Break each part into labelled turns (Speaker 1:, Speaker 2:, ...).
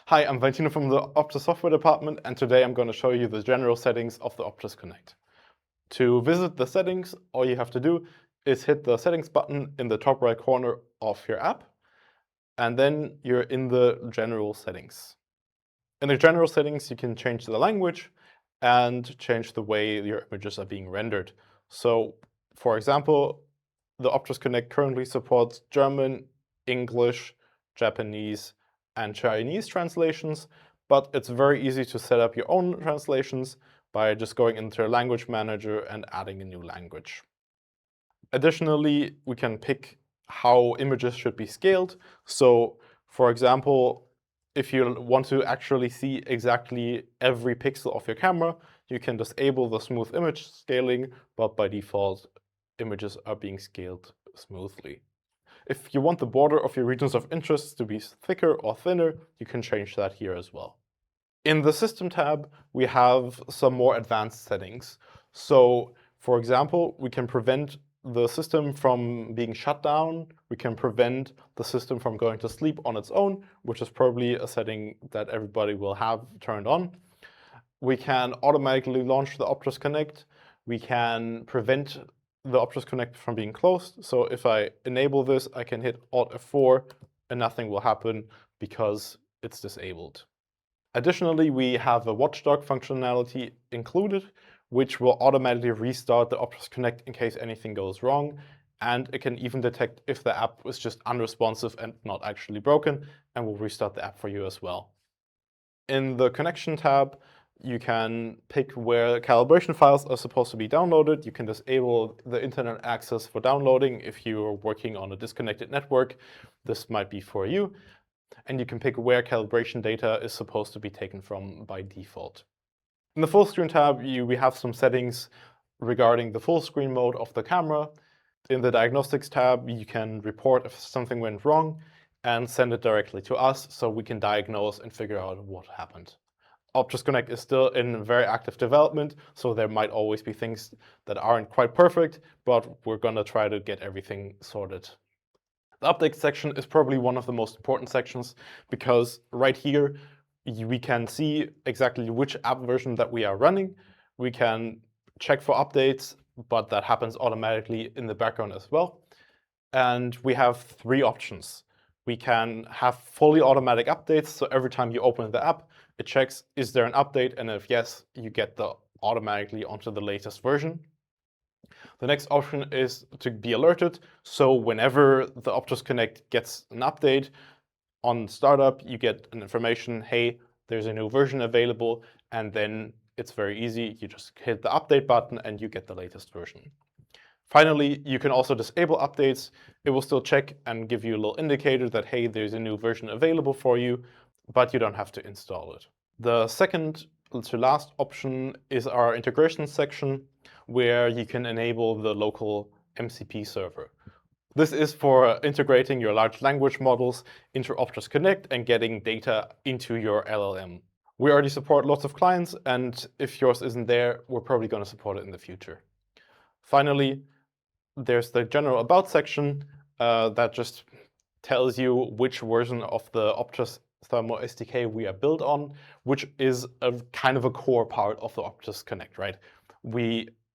Speaker 1: Hi, I'm Valentino from the Optris software department, and today I'm going to show you the general settings of the Optris Connect. To visit the settings, all you have to do is hit the settings button in the top right corner of your app, and then you're in the general settings. In the general settings, you can change the language and change the way your images are being rendered. So, for example, the Optris Connect currently supports German, English, Japanese, and Chinese translations, but it's very easy to set up your own translations by just going into a language manager and adding a new language. Additionally, we can pick how images should be scaled. So, for example, if you want to actually see exactly every pixel of your camera, you can disable the smooth image scaling, but by default, images are being scaled smoothly. If you want the border of your regions of interest to be thicker or thinner, you can change that here as well. In the System tab, we have some more advanced settings. So, for example, we can prevent the system from being shut down. We can prevent the system from going to sleep on its own, which is probably a setting that everybody will have turned on. We can automatically launch the Optris Connect. We can prevent the Optris Connect from being closed. So if I enable this, I can hit Alt F4 and nothing will happen because it's disabled. Additionally, we have a watchdog functionality included, which will automatically restart the Optris Connect in case anything goes wrong. And it can even detect if the app is just unresponsive and not actually broken, and will restart the app for you as well. In the Connection tab, you can pick where calibration files are supposed to be downloaded. You can disable the internet access for downloading if you're working on a disconnected network. This might be for you. And you can pick where calibration data is supposed to be taken from by default. In the Full Screen tab, we have some settings regarding the full screen mode of the camera. In the Diagnostics tab, you can report if something went wrong and send it directly to us so we can diagnose and figure out what happened. Optris Connect is still in very active development, so there might always be things that aren't quite perfect, but we're going to try to get everything sorted. The update section is probably one of the most important sections because right here we can see exactly which app version that we are running. We can check for updates, but that happens automatically in the background as well. And we have three options. We can have fully automatic updates, so every time you open the app, it checks, is there an update? And if yes, you get automatically onto the latest version. The next option is to be alerted. So whenever the Optris Connect gets an update on startup, you get an information, hey, there's a new version available. And then it's very easy. You just hit the update button and you get the latest version. Finally, you can also disable updates. It will still check and give you a little indicator that, hey, there's a new version available for you, but you don't have to install it. The second to last option is our integration section, where you can enable the local MCP server. This is for integrating your large language models into Optris Connect and getting data into your LLM. We already support lots of clients, and if yours isn't there, we're probably going to support it in the future. Finally, there's the general about section that just tells you which version of the Optris Thermal SDK we are built on, which is a kind of a core part of the Optris Connect, right?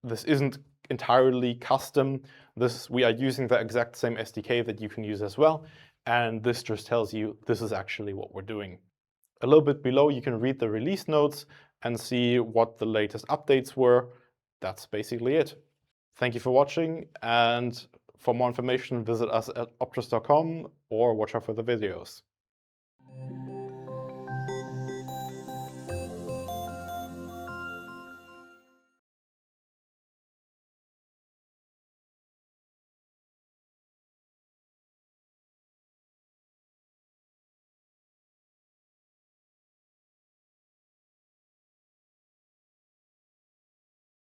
Speaker 1: This isn't entirely custom. We are using the exact same SDK that you can use as well, and this just tells you this is actually what we're doing. A little bit below, you can read the release notes and see what the latest updates were. That's basically it. Thank you for watching, and for more information, visit us at optris.com or watch out for the videos.